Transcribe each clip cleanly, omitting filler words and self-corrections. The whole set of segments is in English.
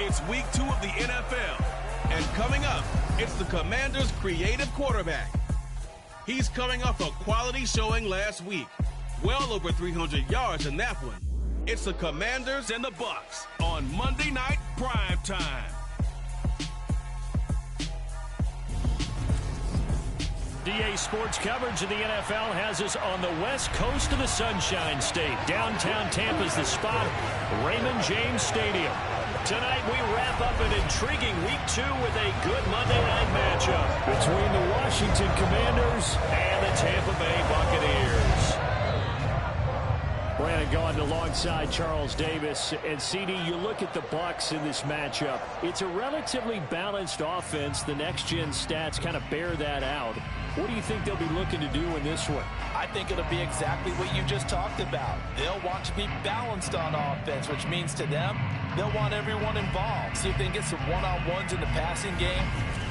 It's week 2 of the NFL. And coming up, it's the Commanders' creative quarterback. He's coming off a quality showing last week. Well over 300 yards in that one. It's the Commanders and the Bucs on Monday Night Prime Time. DA Sports coverage of the NFL has us on the west coast of the Sunshine State. Downtown Tampa's the spot, Raymond James Stadium. Tonight we wrap up an intriguing week 2 with a good Monday night matchup between the Washington Commanders and the Tampa Bay Buccaneers. Brandon Gaudin alongside Charles Davis. And CD, you look at the Bucs in this matchup. It's a relatively balanced offense. The next-gen stats kind of bear that out. What do you think they'll be looking to do in this one? I think it'll be exactly what you just talked about. They'll want to be balanced on offense, which means to them, they'll want everyone involved. See if they can get some one-on-ones in the passing game.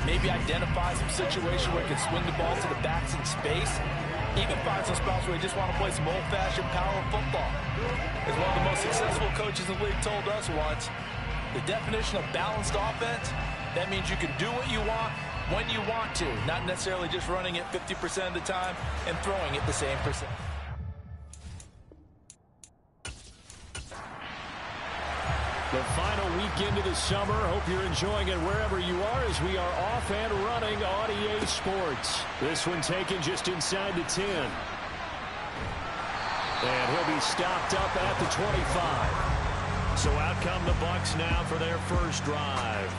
Maybe identify some situation where they can swing the ball to the backs in space. Even find some spots where they just want to play some old-fashioned power football. As one of the most successful coaches in the league told us once, the definition of balanced offense, that means you can do what you want when you want to, not necessarily just running it 50% of the time and throwing it the same percent. The final weekend of the summer. Hope you're enjoying it wherever you are as we are off and running on EA Sports. This one taken just inside the 10. And he'll be stopped up at the 25. So out come the Bucs now for their first drive.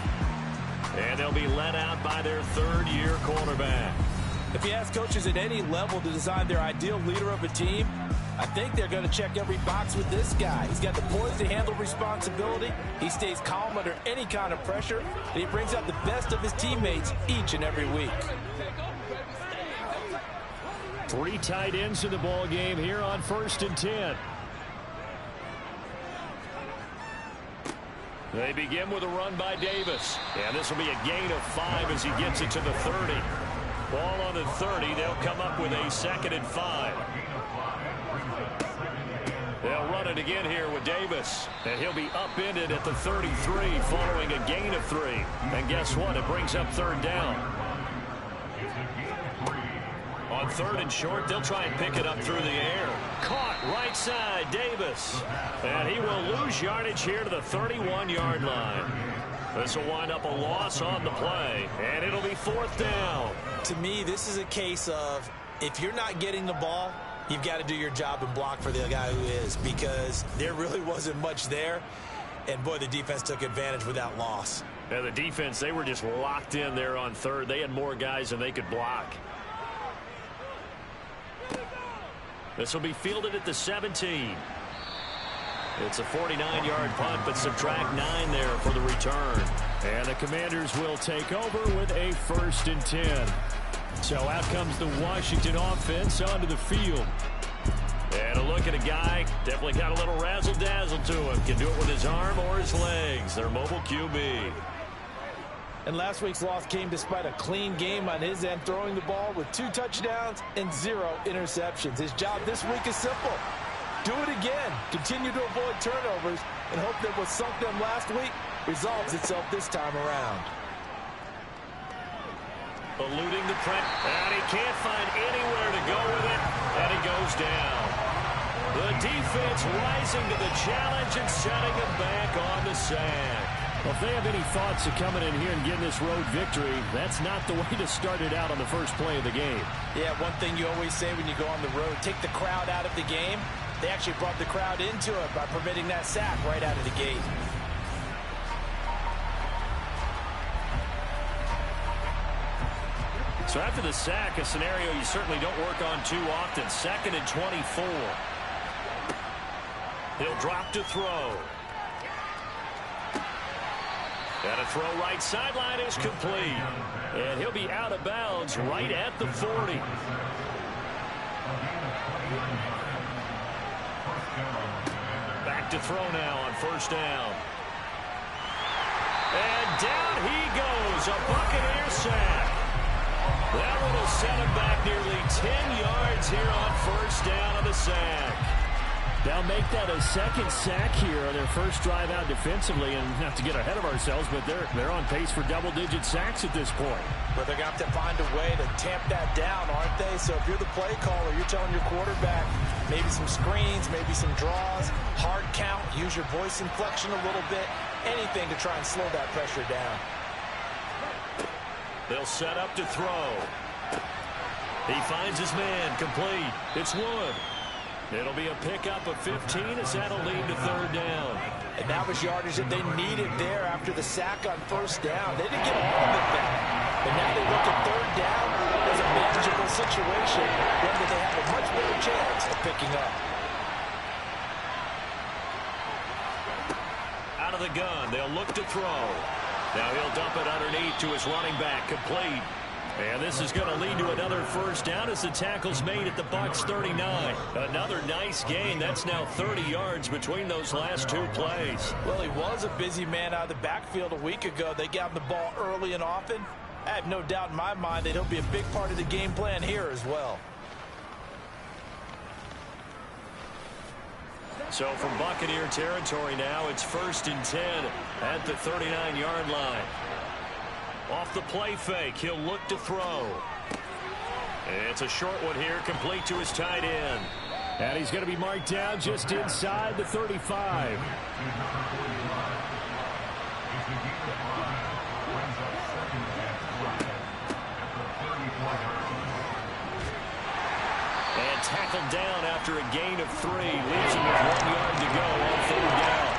And they'll be led out by their third-year quarterback. If you ask coaches at any level to design their ideal leader of a team, I think they're going to check every box with this guy. He's got the poise to handle responsibility. He stays calm under any kind of pressure, and he brings out the best of his teammates each and every week. 3 tight ends in the ball game here on 1st and 10. They begin with a run by Davis. And this will be a gain of 5 as he gets it to the 30. Ball on the 30. They'll come up with a 2nd and 5. They'll run it again here with Davis. And he'll be upended at the 33 following a gain of 3. And guess what? It brings up 3rd down. On 3rd and short, they'll try and pick it up through the air. Caught right side, Davis. And he will lose yardage here to the 31-yard line. This will wind up a loss on the play, and it'll be 4th down. To me, this is a case of if you're not getting the ball, you've got to do your job and block for the guy who is, because there really wasn't much there. And, boy, the defense took advantage with that loss. Yeah, the defense, they were just locked in there on 3rd. They had more guys than they could block. This will be fielded at the 17. It's a 49-yard punt, but subtract 9 there for the return. And the Commanders will take over with a 1st and 10. So out comes the Washington offense onto the field. And a look at a guy, definitely got a little razzle-dazzle to him. Can do it with his arm or his legs. Their mobile QB. And last week's loss came despite a clean game on his end, throwing the ball with 2 touchdowns and 0 interceptions. His job this week is simple. Do it again. Continue to avoid turnovers and hope that what sunk them last week resolves itself this time around. Eluding the press, and he can't find anywhere to go with it, and he goes down. The defense rising to the challenge and setting him back on the sack. Well, if they have any thoughts of coming in here and getting this road victory, that's not the way to start it out on the first play of the game. Yeah, one thing you always say when you go on the road, take the crowd out of the game. They actually brought the crowd into it by permitting that sack right out of the gate. So after the sack, a scenario you certainly don't work on too often. 2nd and 24. He'll drop to throw. And a throw right sideline is complete. And he'll be out of bounds right at the 40. Back to throw now on 1st down. And down he goes. A Buccaneer sack. That one will set him back nearly 10 yards here on 1st down on the sack. They'll make that a second sack here on their first drive out defensively, and not to get ahead of ourselves, but they're on pace for double-digit sacks at this point. But they're going to have to find a way to tamp that down, aren't they? So if you're the play caller, you're telling your quarterback maybe some screens, maybe some draws, hard count, use your voice inflection a little bit, anything to try and slow that pressure down. They'll set up to throw. He finds his man, complete. It's Wood. It'll be a pickup of 15 as that'll lead to third down. And that was yardage that they needed there after the sack on first down. They didn't get all of it back. But now they look at third down as a manageable situation, one that they have a much better chance of picking up. Out of the gun, they'll look to throw. Now he'll dump it underneath to his running back, complete. And this is going to lead to another first down as the tackle's made at the Bucs 39. Another nice gain. That's now 30 yards between those last two plays. Well, he was a busy man out of the backfield a week ago. They got him the ball early and often. I have no doubt in my mind that he'll be a big part of the game plan here as well. So from Buccaneer territory now, it's 1st and 10 at the 39-yard line. Off the play fake, he'll look to throw. It's a short one here, complete to his tight end. And he's going to be marked down just inside the 35. And tackled down after a gain of 3, leaves him with 1 yard to go on third down.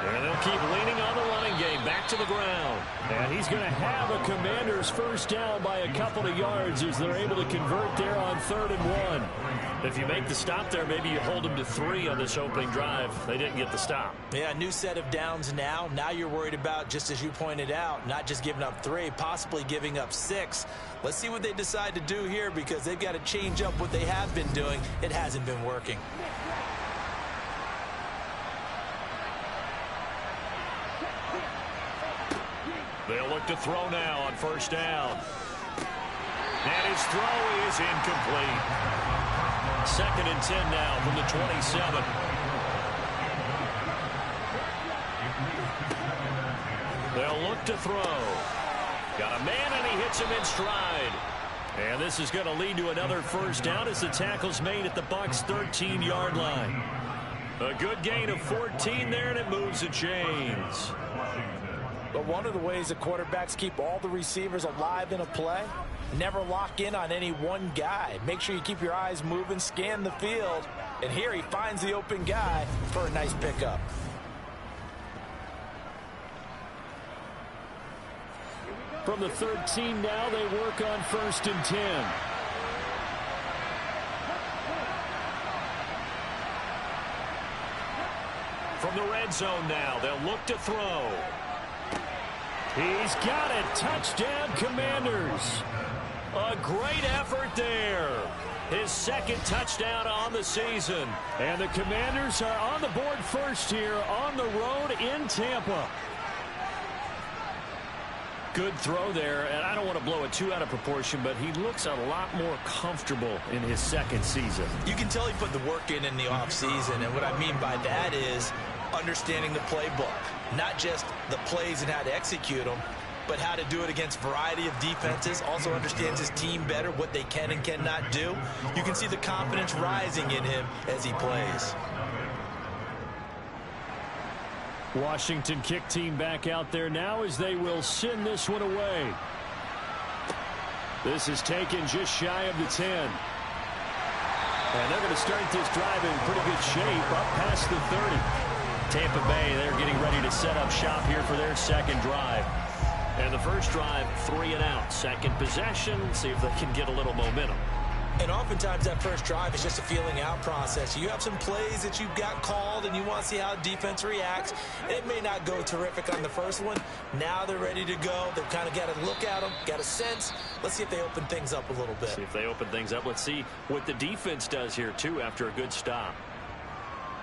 And they'll keep leaning on the running game, back to the ground. And he's going to have a Commanders first down by a couple of yards as they're able to convert there on 3rd and 1. If you make the stop there, maybe you hold them to 3 on this opening drive. They didn't get the stop. Yeah, new set of downs now. Now you're worried about, just as you pointed out, not just giving up 3, possibly giving up 6. Let's see what they decide to do here because they've got to change up what they have been doing. It hasn't been working. They'll look to throw now on first down. And his throw is incomplete. 2nd and 10 now from the 27. They'll look to throw. Got a man and he hits him in stride. And this is going to lead to another first down as the tackle's made at the Bucs 13-yard line. A good gain of 14 there, and it moves the chains. But one of the ways the quarterbacks keep all the receivers alive in a play, never lock in on any one guy. Make sure you keep your eyes moving, scan the field. And here he finds the open guy for a nice pickup. From the 13 now, they work on 1st and 10. From the red zone now, they'll look to throw. He's got it. Touchdown, Commanders. A great effort there. His 2nd touchdown on the season. And the Commanders are on the board first here on the road in Tampa. Good throw there, and I don't want to blow it too out of proportion, but he looks a lot more comfortable in his 2nd season. You can tell he put the work in the offseason, and what I mean by that is understanding the playbook. Not just the plays and how to execute them, but how to do it against a variety of defenses. Also understands his team better, what they can and cannot do. You can see the confidence rising in him as he plays. Washington kick team back out there now as they will send this one away. This is taken just shy of the 10. And they're going to start this drive in pretty good shape up past the 30. Tampa Bay, they're getting ready to set up shop here for their 2nd drive. And the first drive, 3 and out. 2nd possession, see if they can get a little momentum. And oftentimes that first drive is just a feeling out process. You have some plays that you've got called and you want to see how defense reacts. It may not go terrific on the first one. Now they're ready to go. They've kind of got to look at them, got a sense. Let's see if they open things up a little bit. See if they open things up. Let's see what the defense does here, too, after a good stop.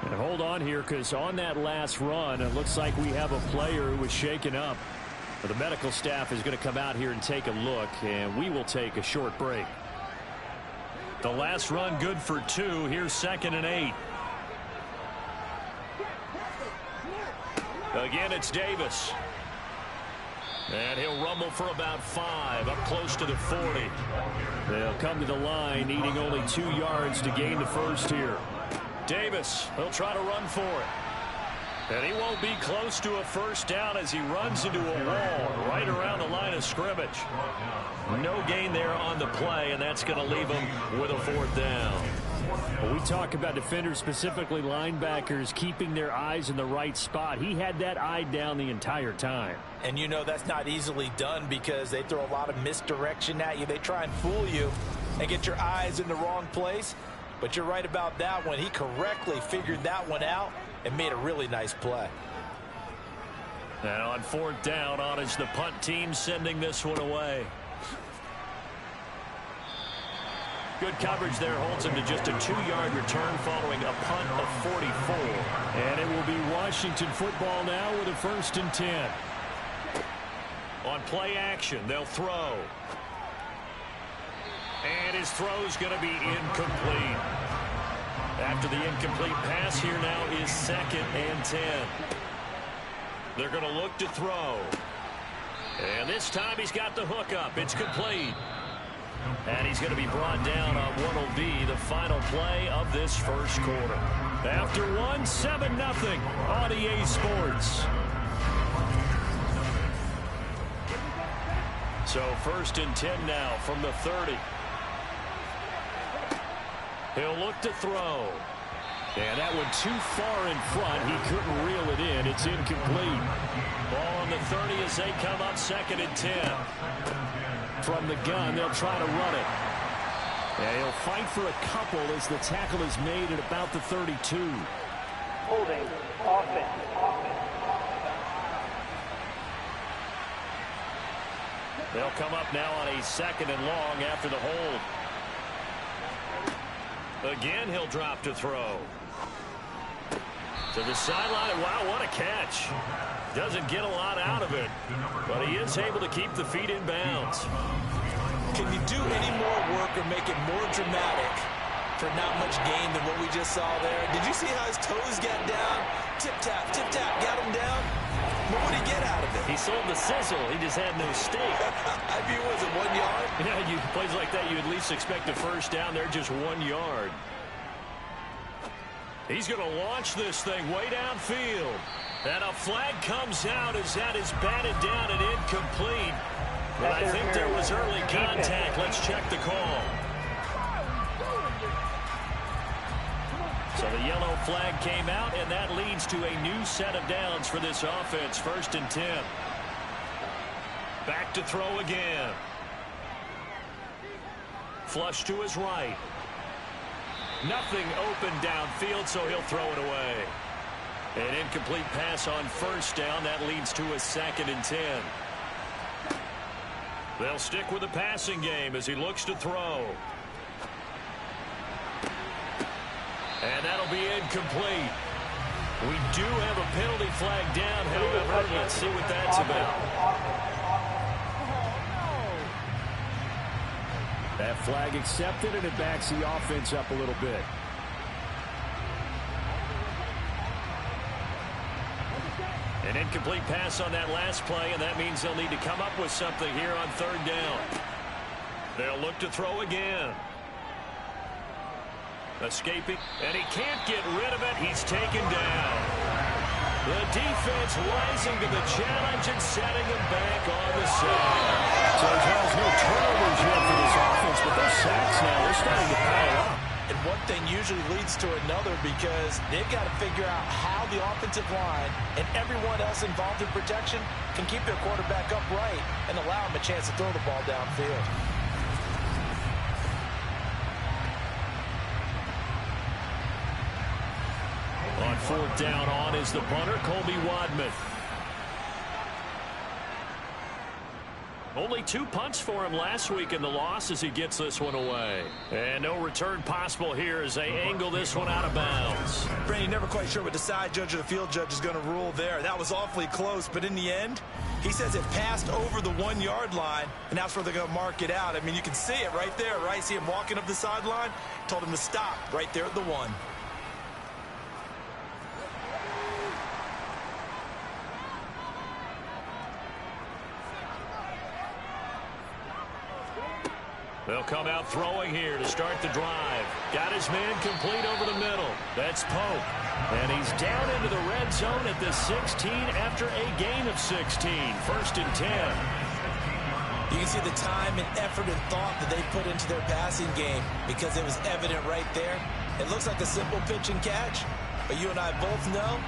And hold on here, because on that last run, it looks like we have a player who was shaken up. The medical staff is going to come out here and take a look, and we will take a short break. The last run good for 2. Here's 2nd and 8. Again, it's Davis. And he'll rumble for about 5, up close to the 40. They'll come to the line, needing only 2 yards to gain the first here. Davis, he'll try to run for it. And he won't be close to a first down as he runs into a wall right around the line of scrimmage. No gain there on the play, and that's going to leave him with a 4th down. Well, we talk about defenders, specifically linebackers, keeping their eyes in the right spot. He had that eye down the entire time. And you know that's not easily done because they throw a lot of misdirection at you. They try and fool you and get your eyes in the wrong place. But you're right about that one. He correctly figured that one out and made a really nice play. And on 4th down, on is the punt team sending this one away. Good coverage there holds him to just a 2-yard return following a punt of 44. And it will be Washington football now with a 1st and 10. On play action, they'll throw. And his throw's going to be incomplete. After the incomplete pass, here now is 2nd and 10. They're going to look to throw. And this time he's got the hook up. It's complete. And he's going to be brought down on what will be the final play of this first quarter. After 7-0 on EA Sports. So 1st and 10 now from the 30. He'll look to throw. And that one too far in front. He couldn't reel it in. It's incomplete. Ball on the 30 as they come up 2nd and 10. From the gun, they'll try to run it. And he'll fight for a couple as the tackle is made at about the 32. Holding offense. They'll come up now on a 2nd and long after the hold. Again, he'll drop to throw. To the sideline. Wow, what a catch. Doesn't get a lot out of it, but he is able to keep the feet in bounds. Can you do any more work or make it more dramatic for not much gain than what we just saw there? Did you see how his toes got down? Tip-tap, got him down. What would he get out of it? He sold the sizzle. He just had no steak. I mean, was it 1 yard? Yeah, plays like that, you at least expect a first down. They're just 1 yard. He's going to launch this thing way downfield. And a flag comes out as that is batted down and incomplete. But I think there was early contact. Let's check the call. So the yellow flag came out, and that leads to a new set of downs for this offense. 1st and 10. Back to throw again. Flush to his right. Nothing open downfield, so he'll throw it away. An incomplete pass on 1st down. That leads to a 2nd and 10. They'll stick with the passing game as he looks to throw. And that'll be incomplete. We do have a penalty flag down, however. Let's see what that's about. That flag accepted, and it backs the offense up a little bit. An incomplete pass on that last play, and that means they'll need to come up with something here on 3rd down. They'll look to throw again. Escaping, and he can't get rid of it. He's taken down. The defense rising to the challenge and setting him back on the side. So there's no turnovers yet for this offense, but those sacks now, they're starting to pile up. And one thing usually leads to another because they've got to figure out how the offensive line and everyone else involved in protection can keep their quarterback upright and allow him a chance to throw the ball downfield. On 4th down, on is the punter, Colby Wadman. Only 2 punts for him last week in the loss as he gets this one away. And no return possible here as they angle this one out of bounds. Brandon, never quite sure what the side judge or the field judge is going to rule there. That was awfully close, but in the end, he says it passed over the 1-yard line, and that's where they're going to mark it out. I mean, you can see it right there, right? See him walking up the sideline? Told him to stop right there at the 1. They'll come out throwing here to start the drive. Got his man complete over the middle. That's Pope. And he's down into the red zone at the 16 after a gain of 16. 1st and 10. You can see the time and effort and thought that they put into their passing game because it was evident right there. It looks like a simple pitch and catch, but you and I both know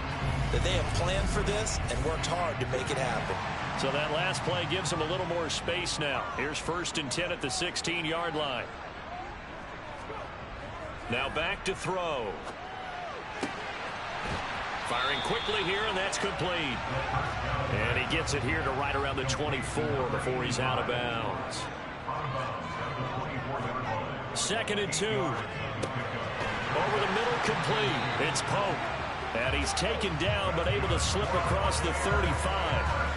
that they have planned for this and worked hard to make it happen. So that last play gives them a little more space now. Here's 1st and 10 at the 16-yard line. Now back to throw. Firing quickly here, and that's complete. And he gets it here to right around the 24 before he's out of bounds. 2nd and 2. Over the middle, complete. It's Pope. And he's taken down, but able to slip across the 35.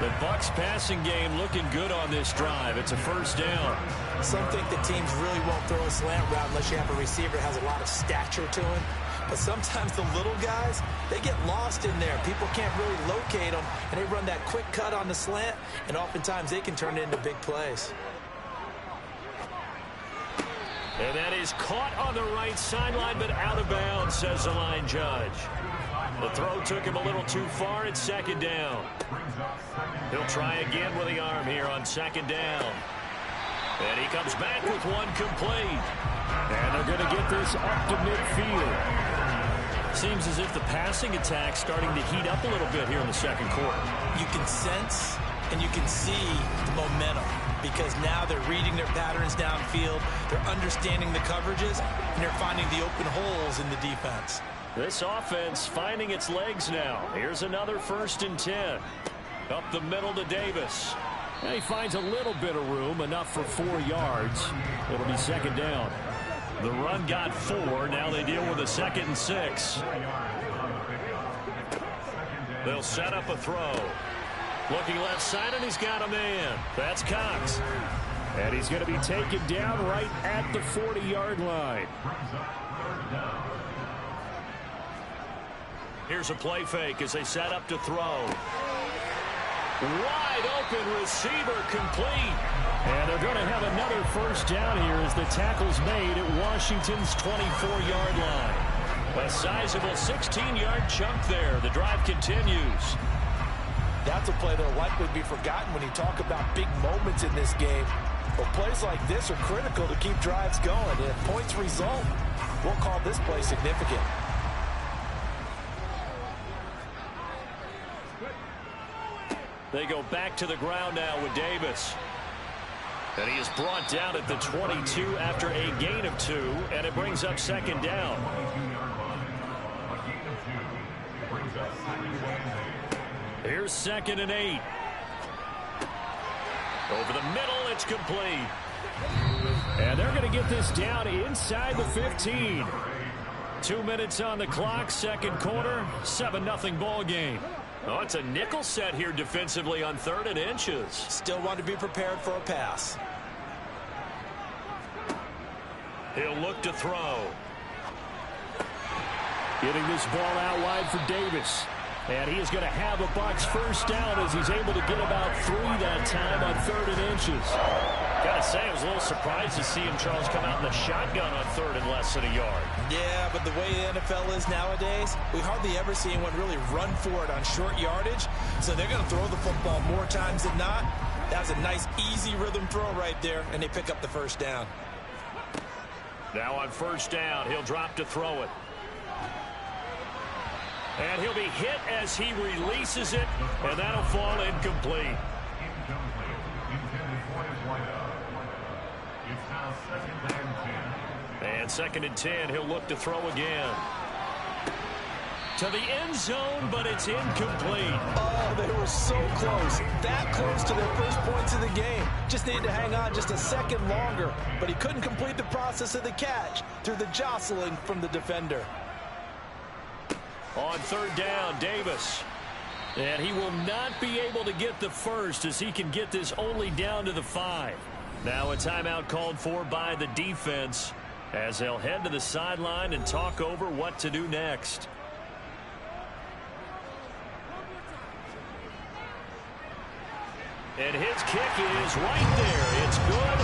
The Bucs passing game looking good on this drive. It's a 1st down. Some think that teams really won't throw a slant route unless you have a receiver that has a lot of stature to him. But sometimes the little guys, they get lost in there. People can't really locate them, and they run that quick cut on the slant, and oftentimes they can turn it into big plays. And that is caught on the right sideline, but out of bounds, says the line judge. The throw took him a little too far. It's 2nd down. He'll try again with the arm here on 2nd down. And he comes back with one complete. And they're going to get this up to midfield. Seems as if the passing attack's starting to heat up a little bit here in the 2nd quarter. You can sense and you can see the momentum because now they're reading their patterns downfield. They're understanding the coverages, and they're finding the open holes in the defense. This offense finding its legs now. Here's another 1st and 10. Up the middle to Davis. And he finds a little bit of room, enough for 4 yards. It'll be 2nd down. The run got 4. Now they deal with a 2nd and 6. They'll set up a throw. Looking left side, and he's got a man. That's Cox. And he's going to be taken down right at the 40-yard line. Here's a play fake as they set up to throw. Wide open receiver complete. And they're going to have another 1st down here as the tackle's made at Washington's 24-yard line. A sizable 16-yard chunk there. The drive continues. That's a play that'll likely be forgotten when you talk about big moments in this game. But plays like this are critical to keep drives going. And if points result, we'll call this play significant. They go back to the ground now with Davis. And he is brought down at the 22 after a gain of 2, and it brings up 2nd down. Here's 2nd and 8. Over the middle, it's complete. And they're going to get this down inside the 15. 2 minutes on the clock, 2nd quarter, 7-0 ball game. Oh, it's a nickel set here defensively on 3rd and inches. Still want to be prepared for a pass. He'll look to throw. Getting this ball out wide for Davis. And he is going to have a Bucs 1st down as he's able to get about 3 that time on 3rd and inches. Gotta say, I was a little surprised to see him, Charles, come out in the shotgun on 3rd and less than a yard. Yeah, but the way the NFL is nowadays, we hardly ever see anyone really run for it on short yardage. So they're going to throw the football more times than not. That was a nice, easy rhythm throw right there, and they pick up the 1st down. Now on 1st down, he'll drop to throw it. And he'll be hit as he releases it, and that'll fall incomplete. And 2nd and 10, he'll look to throw again. to the end zone, but it's incomplete. Oh, they were so close. That close to their first points of the game. Just needed to hang on just a second longer, but he couldn't complete the process of the catch through the jostling from the defender. On third down, Davis. And he will not be able to get the first as he can get this only down to the 5. Now a timeout called for by the defense as they'll head to the sideline and talk over what to do next. And his kick is right there. It's good.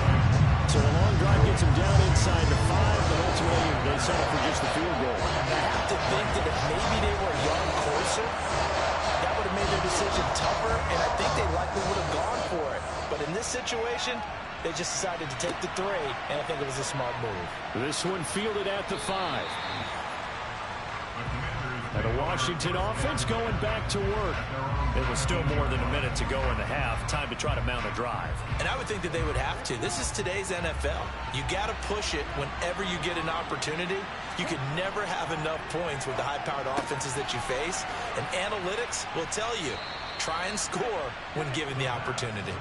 So a long drive gets him down inside the 5, but ultimately they settle for just the field goal. I have to think that if maybe they were a yard closer, that would have made their decision tougher, and I think they likely would have gone for it. But in this situation, they just decided to take the 3, and I think it was a smart move. This one fielded at the 5. And the Washington offense going back to work. It was still more than a minute to go in the half. Time to try to mount a drive. And I would think that they would have to. This is today's NFL. You got to push it whenever you get an opportunity. You can never have enough points with the high-powered offenses that you face. And analytics will tell you, try and score when given the opportunity.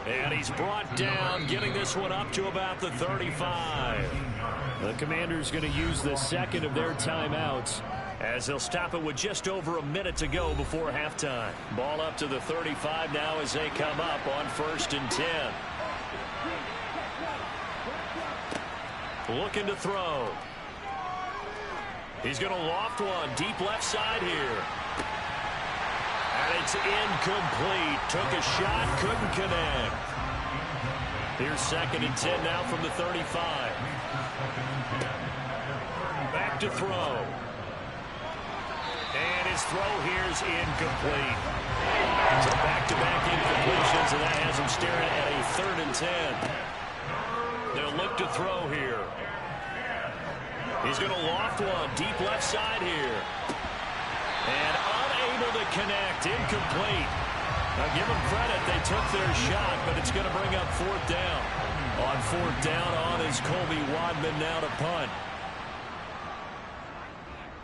And he's brought down, getting this one up to about the 35. The Commanders going to use the second of their timeouts, as they'll stop it with just over a minute to go before halftime. Ball up to the 35 now as they come up on 1st and 10. Looking to throw. He's going to loft one deep left side here. And it's incomplete. Took a shot, couldn't connect. Here's 2nd and 10 now from the 35. Back to throw. And his throw here is incomplete. So back-to-back incompletions, and that has him staring at a 3rd and 10. They'll look to throw here. He's going to loft one deep left side here. And unable to connect, incomplete. Now give them credit, they took their shot, but it's going to bring up 4th down. On 4th down on is Colby Wadman now to punt.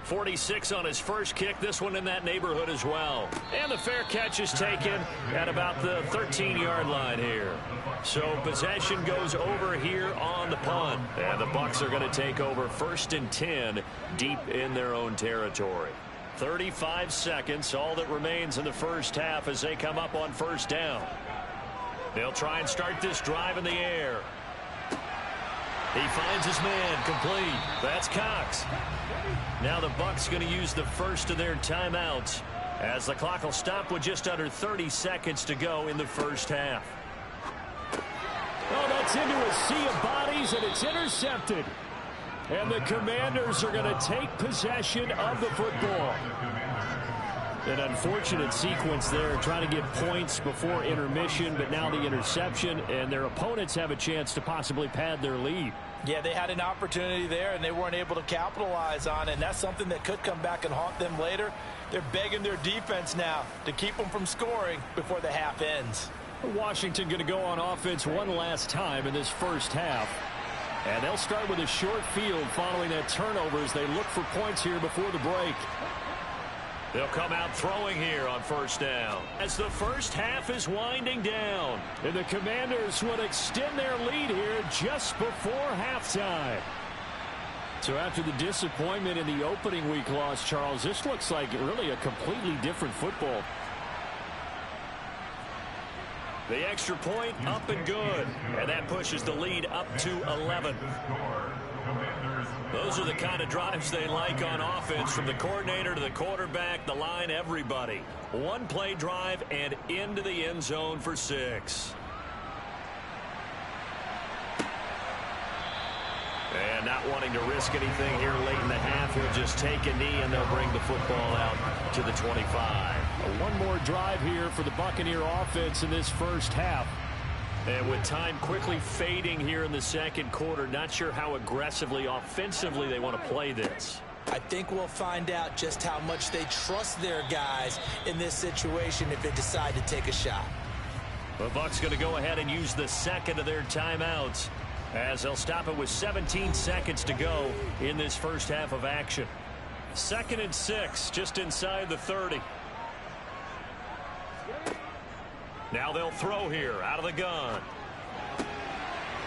46 on his first kick, this one in that neighborhood as well. And the fair catch is taken at about the 13-yard line here. So possession goes over here on the punt. And the Bucs are going to take over 1st and 10 deep in their own territory. 35 seconds, all that remains in the first half as they come up on 1st down. They'll try and start this drive in the air. He finds his man, complete. That's Cox. Now the Bucs going to use the first of their timeouts as the clock will stop with just under 30 seconds to go in the first half. Oh, that's into a sea of bodies, and it's intercepted. And the Commanders are going to take possession of the football. An unfortunate sequence there, trying to get points before intermission, but now the interception, and their opponents have a chance to possibly pad their lead. Yeah, they had an opportunity there, and they weren't able to capitalize on it, and that's something that could come back and haunt them later. They're begging their defense now to keep them from scoring before the half ends. Washington going to go on offense one last time in this first half. And they'll start with a short field following that turnover as they look for points here before the break. They'll come out throwing here on 1st down as the first half is winding down. And the Commanders would extend their lead here just before halftime. So after the disappointment in the opening week loss, Charles, this looks like really a completely different football. The extra point up and good. And that pushes the lead up to 11. Those are the kind of drives they like on offense, from the coordinator to the quarterback, the line, everybody. One play drive and into the end zone for 6. And not wanting to risk anything here late in the half, he'll just take a knee and they'll bring the football out to the 25. One more drive here for the Buccaneer offense in this first half. And with time quickly fading here in the second quarter, not sure how aggressively, offensively they want to play this. I think we'll find out just how much they trust their guys in this situation if they decide to take a shot. The Bucs going to go ahead and use the second of their timeouts as they'll stop it with 17 seconds to go in this first half of action. 2nd and 6, just inside the 30. Now they'll throw here out of the gun.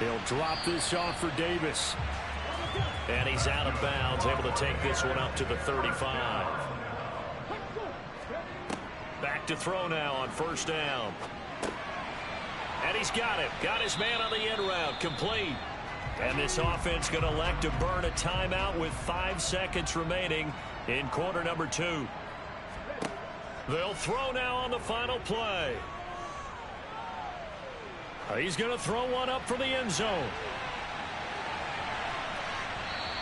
He'll drop this off for Davis. And he's out of bounds, able to take this one up to the 35. Back to throw now on 1st down. And he's got it. Got his man on the end route. Complete. And this offense going to elect to burn a timeout with 5 seconds remaining in quarter number 2. They'll throw now on the final play. He's going to throw one up for the end zone.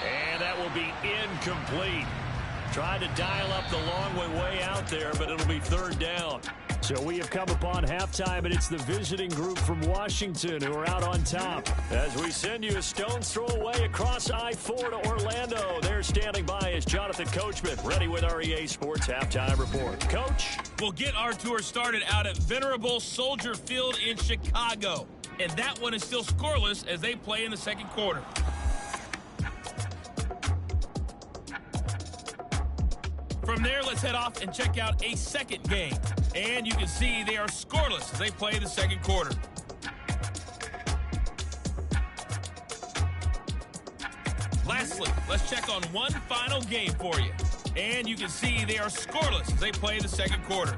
And that will be incomplete. Tried to dial up the long way out there, but it'll be 3rd down. So we have come upon halftime, and it's the visiting group from Washington who are out on top. As we send you a stone's throw away across I-4 to Orlando. There standing by is Jonathan Coachman, ready with our EA Sports Halftime Report. Coach? We'll get our tour started out at Venerable Soldier Field in Chicago. And that one is still scoreless as they play in the 2nd quarter. From there, let's head off and check out a 2nd game. And you can see they are scoreless as they play the 2nd quarter. Lastly, let's check on one final game for you. And you can see they are scoreless as they play the 2nd quarter.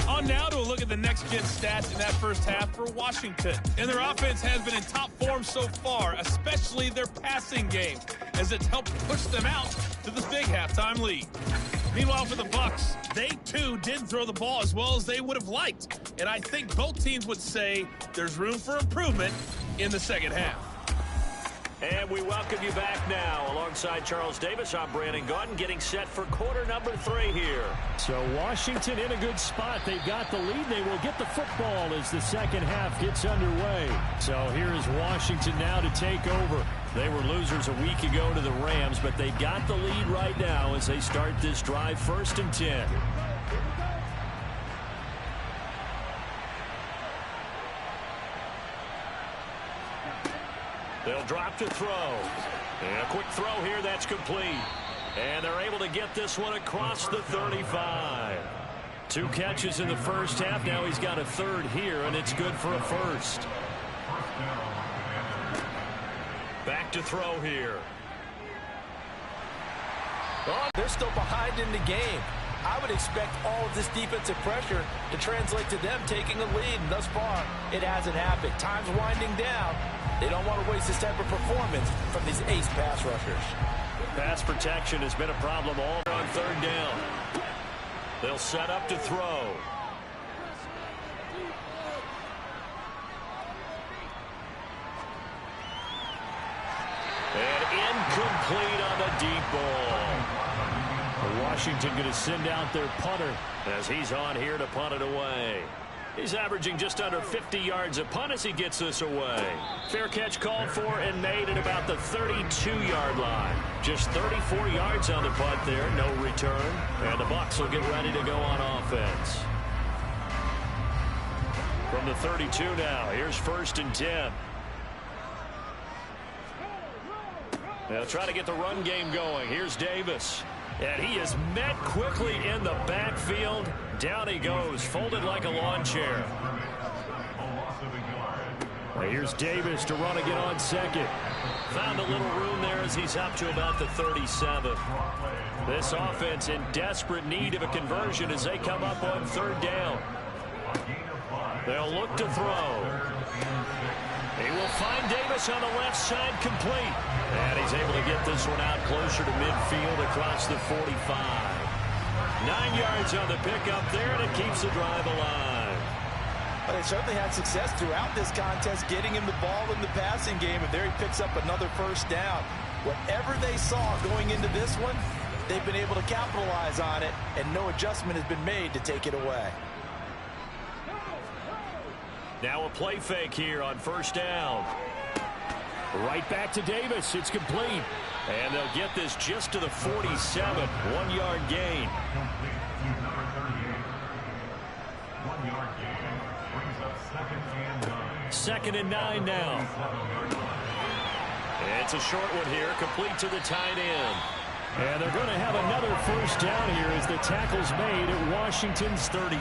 On now to a look at the next-gen stats in that first half for Washington. And their offense has been in top form so far, especially their passing game, as it's helped push them out to this big halftime lead. Meanwhile, for the Bucs, they too did throw the ball as well as they would have liked. And I think both teams would say there's room for improvement in the 2nd half. And we welcome you back now. Alongside Charles Davis, I'm Brandon Gaudin, getting set for quarter number 3 here. So Washington in a good spot. They've got the lead. They will get the football as the 2nd half gets underway. So here is Washington now to take over. They were losers a week ago to the Rams, but they got the lead right now as they start this drive. 1st and 10. They'll drop to throw. And a quick throw here, that's complete. And they're able to get this one across the 35. 2 catches in the first half. Now he's got a 3rd here, and it's good for a 1st. Back to throw here. Well, they're still behind in the game. I would expect all of this defensive pressure to translate to them taking a lead. And thus far, it hasn't happened. Time's winding down. They don't want to waste this type of performance from these ace pass rushers. Pass protection has been a problem all on 3rd down. They'll set up to throw. And incomplete on the deep ball. Washington going to send out their punter as he's on here to punt it away. He's averaging just under 50 yards a punt as he gets this away. Fair catch called for and made at about the 32-yard line. Just 34 yards on the punt there, no return. And the Bucs will get ready to go on offense. From the 32 now, here's 1st and 10. They'll try to get the run game going. Here's Davis. And he is met quickly in the backfield. Down he goes, folded like a lawn chair. Here's Davis to run again on 2nd. Found a little room there as he's up to about the 37. This offense in desperate need of a conversion as they come up on 3rd down. They'll look to throw. He will find Davis on the left side, complete. And he's able to get this one out closer to midfield across the 45. 9 yards on the pickup there, and it keeps the drive alive. But they certainly had success throughout this contest, getting him the ball in the passing game, and there he picks up another 1st down. Whatever they saw going into this one, they've been able to capitalize on it, and no adjustment has been made to take it away. Now a play fake here on 1st down. Right back to Davis. It's complete. And they'll get this just to the 47. 1-yard gain. Number 38. 1-yard gain brings up 2nd and 9. 2nd and 9 now. It's a short one here, complete to the tight end. And they're going to have another first down here as the tackle's made at Washington's 33.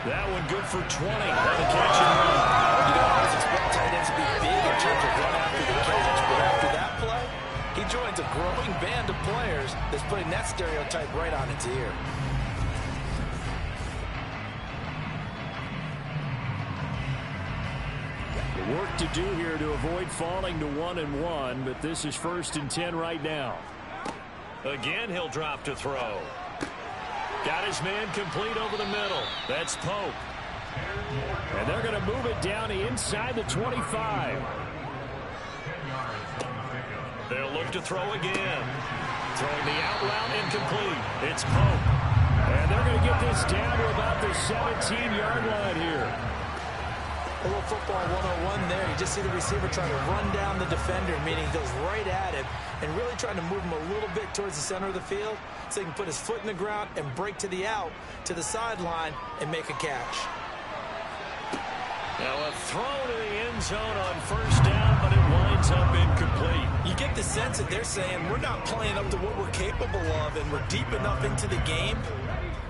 That one good for 20. What a catch and run. You know, I always expect tight ends to be big in terms of run after the catch, but after that play, he joins a growing band of players that's putting that stereotype right on its ear. Work to do here to avoid falling to 1-1, but this is 1st and 10 right now. Again, he'll drop to throw. Got his man complete over the middle. That's Pope. And they're going to move it down to inside the 25. They'll look to throw again. Throwing the out route incomplete. It's Pope. And they're going to get this down to about the 17-yard line here. A little football 101 there. You just see the receiver trying to run down the defender, meaning he goes right at him and really trying to move him a little bit towards the center of the field so he can put his foot in the ground and break to the out, to the sideline, and make a catch. Now a throw to the end zone on 1st down, but it winds up incomplete. You get the sense that they're saying we're not playing up to what we're capable of, and we're deep enough into the game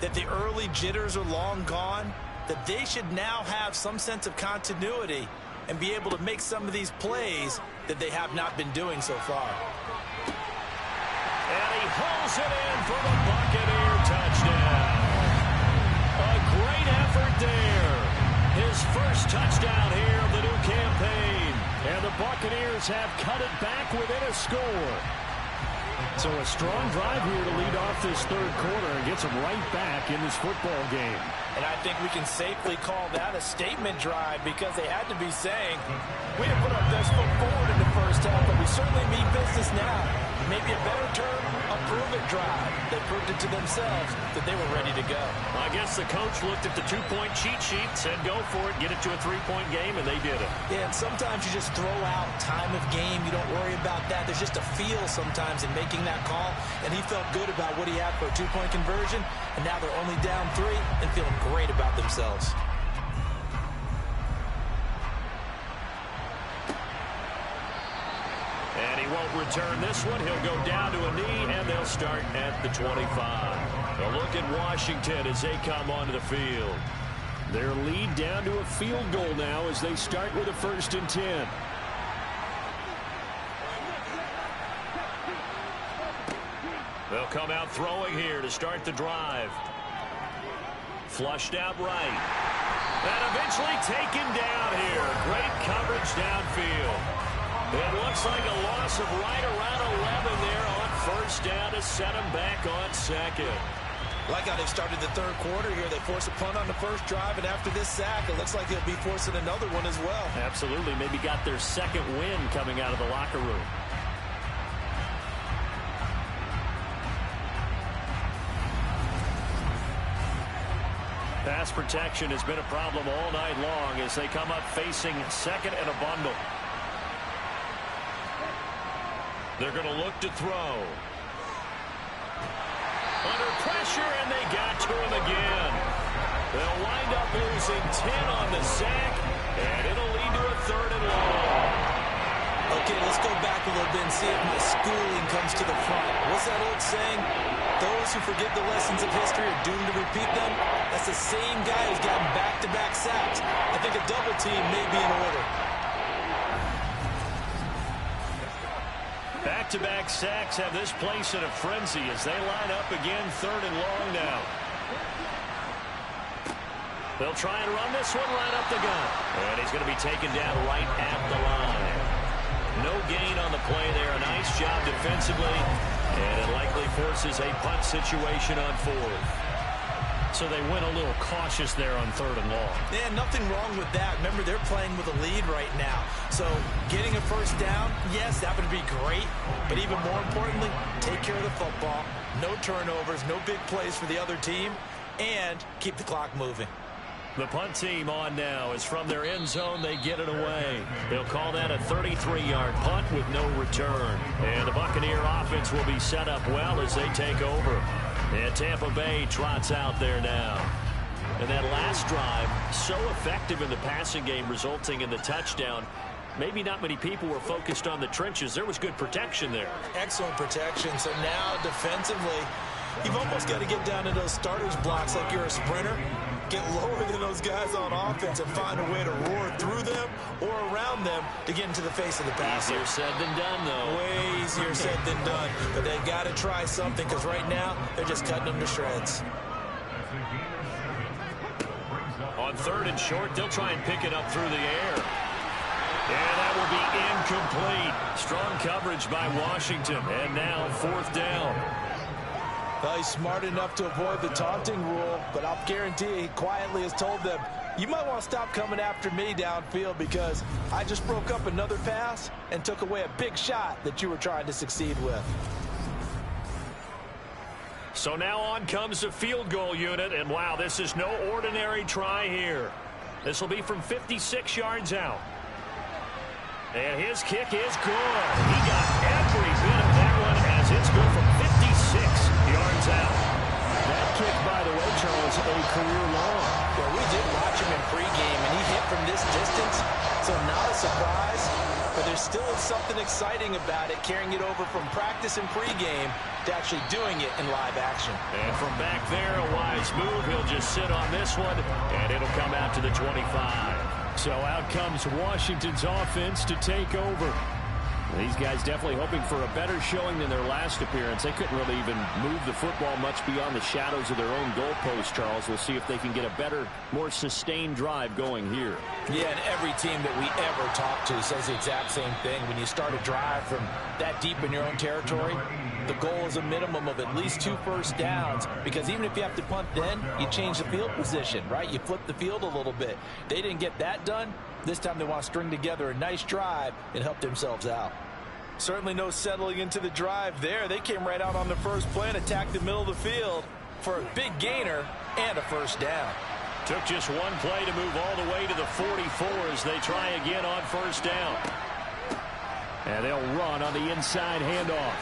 that the early jitters are long gone, that they should now have some sense of continuity and be able to make some of these plays that they have not been doing so far. And he holds it in for the Buccaneer touchdown. A great effort there. His first touchdown here of the new campaign. And the Buccaneers have cut it back within a score. So a strong drive here to lead off this 3rd quarter and gets them right back in this football game. And I think we can safely call that a statement drive because they had to be saying, we have put our best foot forward in the first half, but we certainly mean business now. Maybe a better term, a prove-it drive. They proved it to themselves that they were ready to go. I guess the coach looked at the 2-point cheat sheet, said go for it, get it to a 3-point game, and they did it. Yeah, and sometimes you just throw out time of game. You don't worry about that. There's just a feel sometimes in making that call, and he felt good about what he had for a 2-point conversion, and now they're only down 3 and feeling great about themselves. And he won't return this one. He'll go down to a knee, and they'll start at the 25. A look at Washington as they come onto the field. Their lead down to a field goal now as they start with a 1st and 10. They'll come out throwing here to start the drive. Flushed out right. And eventually taken down here. Great coverage downfield. It looks like a loss of right around 11 there on 1st down to set him back on 2nd. Like how they started the 3rd quarter here. They forced a punt on the first drive, and after this sack, it looks like they'll be forcing another one as well. Absolutely. Maybe got their 2nd win coming out of the locker room. Pass protection has been a problem all night long as they come up facing 2nd and a bundle. They're going to look to throw. Under pressure, and they got to him again. They'll wind up losing 10 on the sack, and it'll lead to a 3rd and long. Okay, let's go back a little bit and see if my schooling comes to the front. What's that old saying? Those who forget the lessons of history are doomed to repeat them. That's the same guy who's gotten back-to-back sacks. I think a double team may be in order. Back-to-back sacks have this place in a frenzy as they line up again 3rd and long now. They'll try and run this one right up the gut. And he's going to be taken down right at the line. No gain on the play there. A nice job defensively. And it likely forces a punt situation on 4th. So they went a little cautious there on 3rd and long. Yeah, nothing wrong with that. Remember, they're playing with a lead right now. So getting a 1st down, yes, that would be great. But even more importantly, take care of the football. No turnovers, no big plays for the other team. And keep the clock moving. The punt team on now is from their end zone. They get it away. They'll call that a 33-yard punt with no return. And the Buccaneer offense will be set up well as they take over. And Tampa Bay trots out there now. And that last drive, so effective in the passing game, resulting in the touchdown. Maybe not many people were focused on the trenches. There was good protection there. Excellent protection. So now defensively, you've almost got to get down to those starters blocks like you're a sprinter. Get lower than those guys on offense and find a way to roar through them or around them to get into the face of the passer. Easier said than done, though. Way easier said than done. But they've got to try something because right now they're just cutting them to shreds. On 3rd and short, they'll try and pick it up through the air. And that will be incomplete. Strong coverage by Washington. And now 4th down. Well, he's smart enough to avoid the taunting rule, but I'll guarantee he quietly has told them, you might want to stop coming after me downfield because I just broke up another pass and took away a big shot that you were trying to succeed with. So now on comes the field goal unit, and wow, this is no ordinary try here. This will be from 56 yards out. And his kick is good. He got every bit of that one as it's good from 56 yards out. That kick, by the way, Charles, a career long. Well, we did watch him in pregame, and he hit from this distance, so not a surprise. But there still is something exciting about it, carrying it over from practice and pregame to actually doing it in live action. And from back there, a wise move. He'll just sit on this one, and it'll come out to the 25. So out comes Washington's offense to take over. These guys definitely hoping for a better showing than their last appearance. They couldn't really even move the football much beyond the shadows of their own goalpost, Charles. We'll see if they can get a better, more sustained drive going here. Yeah, and every team that we ever talk to says the exact same thing. When you start a drive from that deep in your own territory, the goal is a minimum of at least 2 first downs, because even if you have to punt then, you change the field position, right? You flip the field a little bit. They didn't get that done. This time they want to string together a nice drive and help themselves out. Certainly no settling into the drive there. They came right out on the first play and attacked the middle of the field for a big gainer and a first down. Took just one play to move all the way to the 44 as they try again on first down. And they'll run on the inside handoff.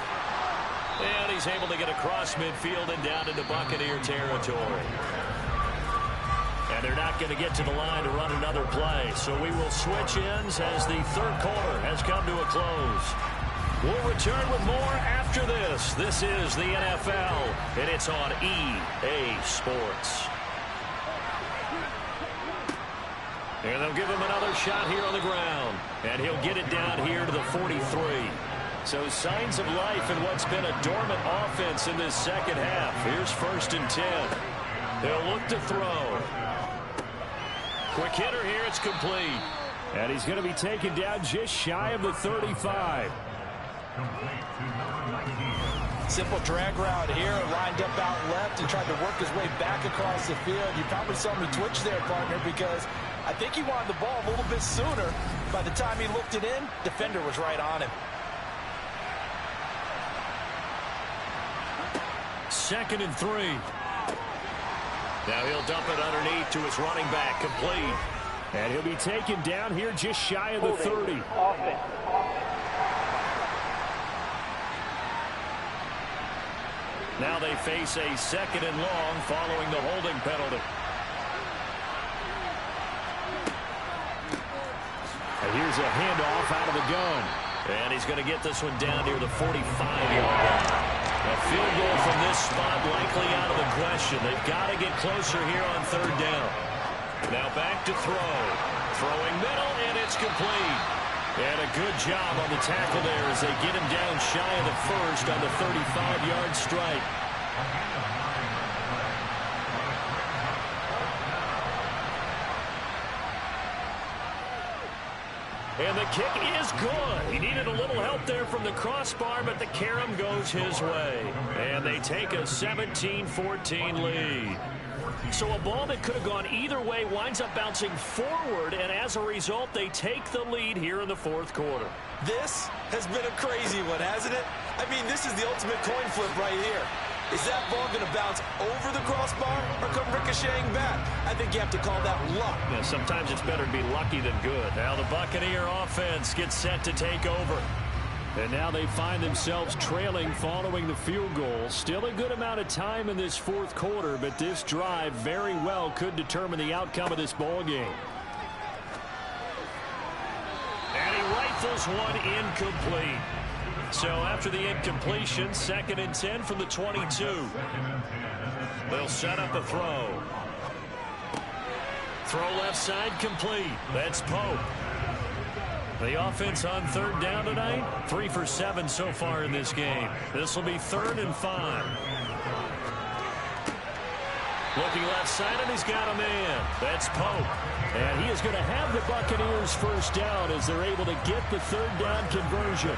And he's able to get across midfield and down into Buccaneer territory. And they're not going to get to the line to run another play. So we will switch ends as the 3rd quarter has come to a close. We'll return with more after this. This is the NFL, and it's on EA Sports. And they'll give him another shot here on the ground. And he'll get it down here to the 43. So signs of life in what's been a dormant offense in this second half. Here's 1st and 10. They'll look to throw. Quick hitter here, it's complete. And he's going to be taken down just shy of the 35. Simple drag route here, lined up out left and tried to work his way back across the field. You probably saw me twitch there, partner, because I think he wanted the ball a little bit sooner. By the time he looked it in, defender was right on him. 2nd and 3. Now he'll dump it underneath to his running back, complete. And he'll be taken down here just shy of the 30. Now they face a 2nd and long following the holding penalty. And here's a handoff out of the gun. And he's going to get this one down near the 45-yard line. A field goal from this spot likely out of the question. They've got to get closer here on 3rd down. Now back to throw. Throwing middle, and it's complete. And a good job on the tackle there as they get him down shy of the 1st on the 35-yard strike. And the kick is good. He needed a little help there from the crossbar, but the carom goes his way. And they take a 17-14 lead. So a ball that could have gone either way winds up bouncing forward, and as a result, they take the lead here in the 4th quarter. This has been a crazy one, hasn't it? I mean, this is the ultimate coin flip right here. Is that ball going to bounce over the crossbar or come ricocheting back? I think you have to call that luck. Yeah, sometimes it's better to be lucky than good. Now the Buccaneer offense gets set to take over. And now they find themselves trailing following the field goal. Still a good amount of time in this fourth quarter, but this drive very well could determine the outcome of this ball game. And he rifles one incomplete. So after the incompletion, 2nd and 10 from the 22. They'll set up the throw. Throw left side complete. That's Pope. The offense on 3rd down tonight, 3 for 7 so far in this game. This will be 3rd and 5. Looking left side, and he's got a man. That's Pope. And he is going to have the Buccaneers first down as they're able to get the 3rd down conversion.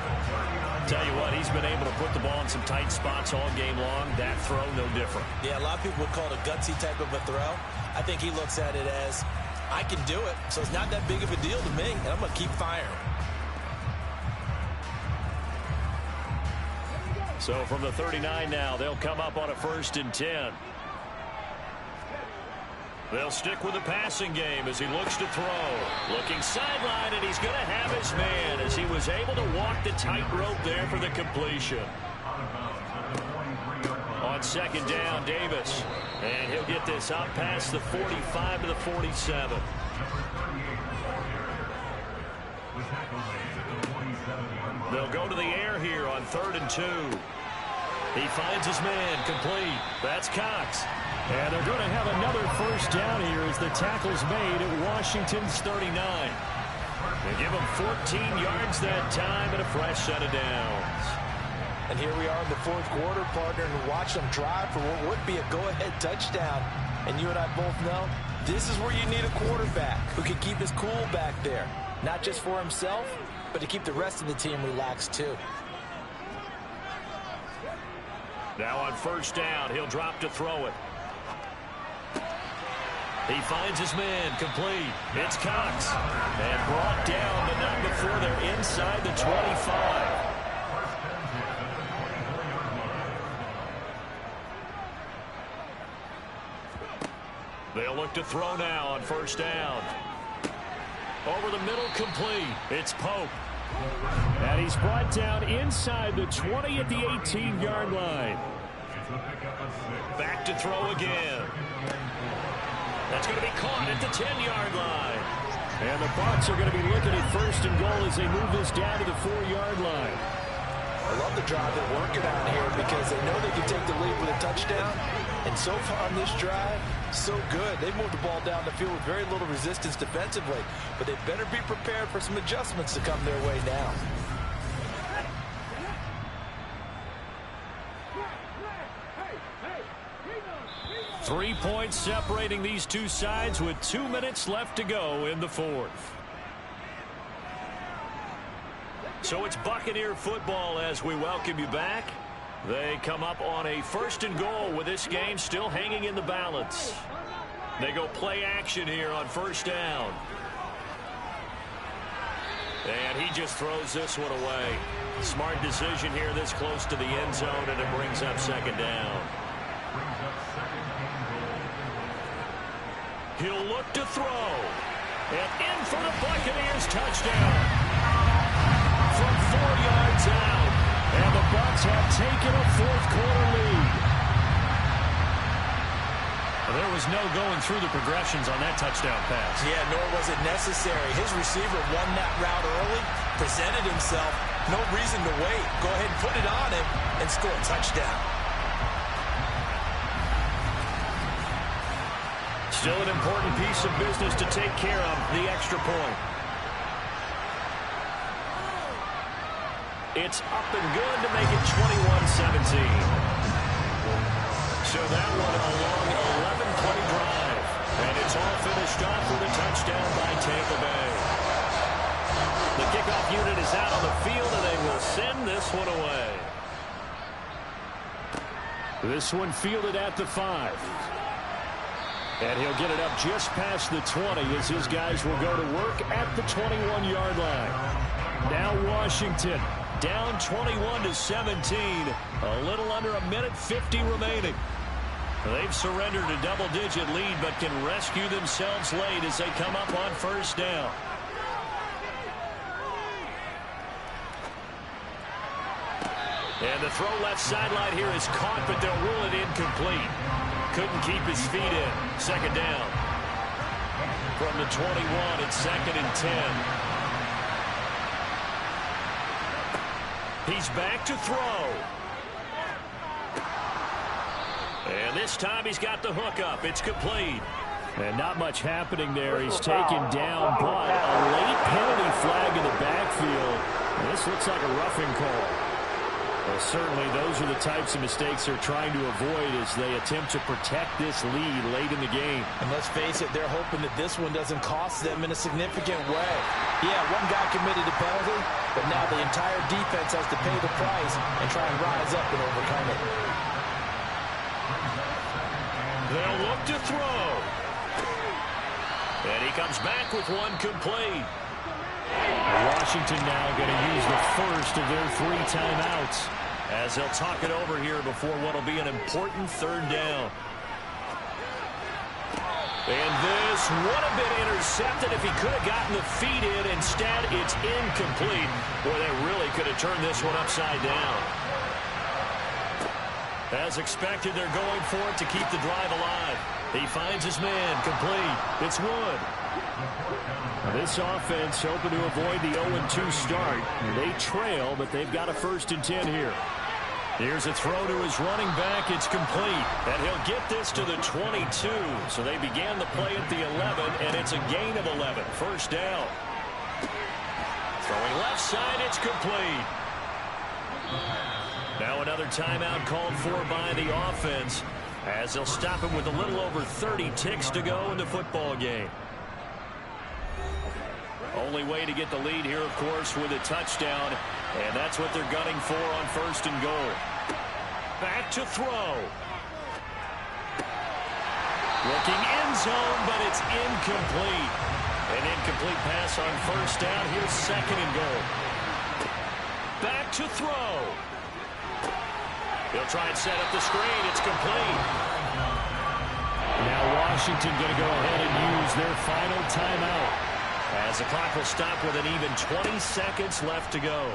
Tell you what, he's been able to put the ball in some tight spots all game long. That throw, no different. Yeah, a lot of people would call it a gutsy type of a throw. I think he looks at it as, I can do it, so it's not that big of a deal to me, and I'm going to keep firing. So from the 39 now, they'll come up on a 1st and 10. They'll stick with the passing game as he looks to throw. Looking sideline, and he's going to have his man as he was able to walk the tightrope there for the completion. On 2nd down, Davis. And he'll get this out past the 45 to the 47. They'll go to the air here on 3rd and 2. He finds his man complete. That's Cox. And they're going to have another first down here as the tackle's made at Washington's 39. They give him 14 yards that time and a fresh set of downs. And here we are in the 4th quarter, partner, and watch them drive for what would be a go-ahead touchdown. And you and I both know this is where you need a quarterback who can keep his cool back there. Not just for himself, but to keep the rest of the team relaxed too. Now on 1st down, he'll drop to throw it. He finds his man complete. It's Cox. And brought down, but not before they're inside the 25. They'll look to throw now on 1st down. Over the middle, complete. It's Pope. And he's brought down inside the 20 at the 18-yard line. Back to throw again. That's going to be caught at the 10-yard line. And the Bucs are going to be looking at 1st and goal as they move this down to the 4-yard line. I love the drive they're working on here because they know they can take the lead with a touchdown. And so far on this drive, so good. They've moved the ball down the field with very little resistance defensively. But they better be prepared for some adjustments to come their way now. Three points separating these two sides with 2 minutes left to go in the 4th. So it's Buccaneer football as we welcome you back. They come up on a 1st and goal with this game still hanging in the balance. They go play action here on 1st down. And he just throws this one away. Smart decision here this close to the end zone, and it brings up 2nd down. He'll look to throw. And in for the Buccaneers touchdown. From 4 yards out. And the Bucs have taken a 4th quarter lead. There was no going through the progressions on that touchdown pass. Yeah, nor was it necessary. His receiver won that route early, presented himself. No reason to wait. Go ahead and put it on him and score a touchdown. Still an important piece of business to take care of, the extra point. It's up and good to make it 21-17. So that one a long 11-play drive. And it's all finished off with a touchdown by Tampa Bay. The kickoff unit is out on the field, and they will send this one away. This one fielded at the 5. And he'll get it up just past the 20 as his guys will go to work at the 21-yard line. Now Washington down 21-17. A little under a minute 50 remaining. They've surrendered a double-digit lead but can rescue themselves late as they come up on 1st down. And the throw left sideline here is caught, but they'll rule it incomplete. Couldn't keep his feet in. Second down. From the 21, it's 2nd and 10. He's back to throw. And this time he's got the hook up. It's complete. And not much happening there. He's taken down, but a late penalty flag in the backfield. This looks like a roughing call. Well, certainly those are the types of mistakes they're trying to avoid as they attempt to protect this lead late in the game. And let's face it, they're hoping that this one doesn't cost them in a significant way. Yeah, one guy committed a penalty, but now the entire defense has to pay the price and try and rise up and overcome it. They'll look to throw. And he comes back with one complete. Washington now going to use the first of their 3 timeouts as they'll talk it over here before what will be an important 3rd down. And this would have been intercepted if he could have gotten the feet in. Instead, it's incomplete. Boy, they really could have turned this one upside down. As expected, they're going for it to keep the drive alive. He finds his man, complete. It's Wood. This offense hoping to avoid the 0-2 start. They trail, but they've got a 1st and 10 here. Here's a throw to his running back. It's complete. And he'll get this to the 22. So they began the play at the 11, and it's a gain of 11. 1st down. Throwing left side, it's complete. Now another timeout called for by the offense as they'll stop him with a little over 30 ticks to go in the football game. Only way to get the lead here, of course, with a touchdown, and that's what they're gunning for on 1st and goal. Back to throw. Looking end zone, but it's incomplete. An incomplete pass on 1st down. Here's 2nd and goal. Back to throw. He'll try and set up the screen. It's complete. Now Washington going to go ahead and use their final timeout, as the clock will stop with an even 20 seconds left to go.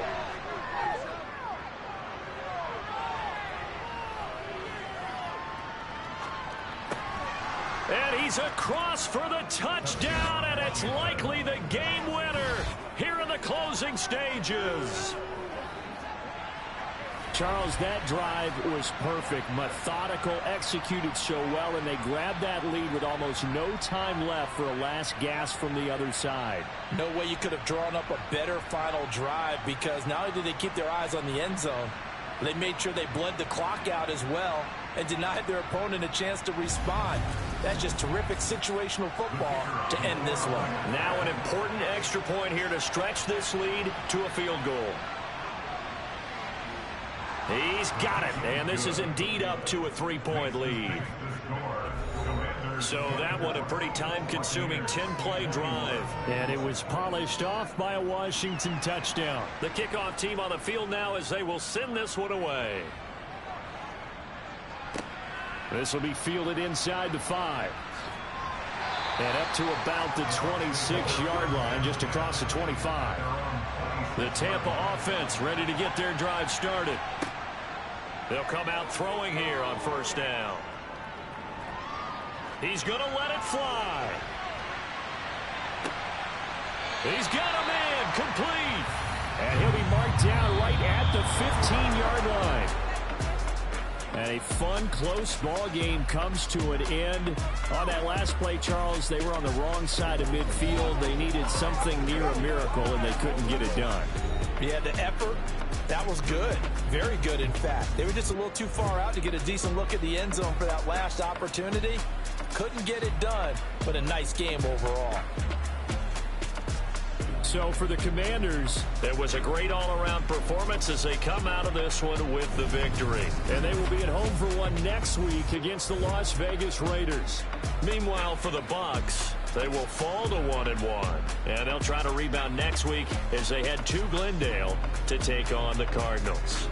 And he's across for the touchdown, and it's likely the game winner here in the closing stages. Charles, that drive was perfect, methodical, executed so well, and they grabbed that lead with almost no time left for a last gasp from the other side. No way you could have drawn up a better final drive, because not only did they keep their eyes on the end zone, they made sure they bled the clock out as well and denied their opponent a chance to respond. That's just terrific situational football to end this one. Now an important extra point here to stretch this lead to a field goal. He's got it, and this is indeed up to a 3-point lead. So that one a pretty time-consuming 10-play drive. And it was polished off by a Washington touchdown. The kickoff team on the field now as they will send this one away. This will be fielded inside the 5. And up to about the 26-yard line, just across the 25. The Tampa offense ready to get their drive started. They'll come out throwing here on 1st down. He's going to let it fly. He's got a man, complete. And he'll be marked down right at the 15-yard line. And a fun, close ball game comes to an end. On that last play, Charles, they were on the wrong side of midfield. They needed something near a miracle, and they couldn't get it done. Yeah, the effort, that was good. Very good, in fact. They were just a little too far out to get a decent look at the end zone for that last opportunity. Couldn't get it done, but a nice game overall. So for the Commanders, it was a great all-around performance as they come out of this one with the victory. And they will be at home for one next week against the Las Vegas Raiders. Meanwhile, for the Bucs, they will fall to 1-1. And they'll try to rebound next week as they head to Glendale to take on the Cardinals.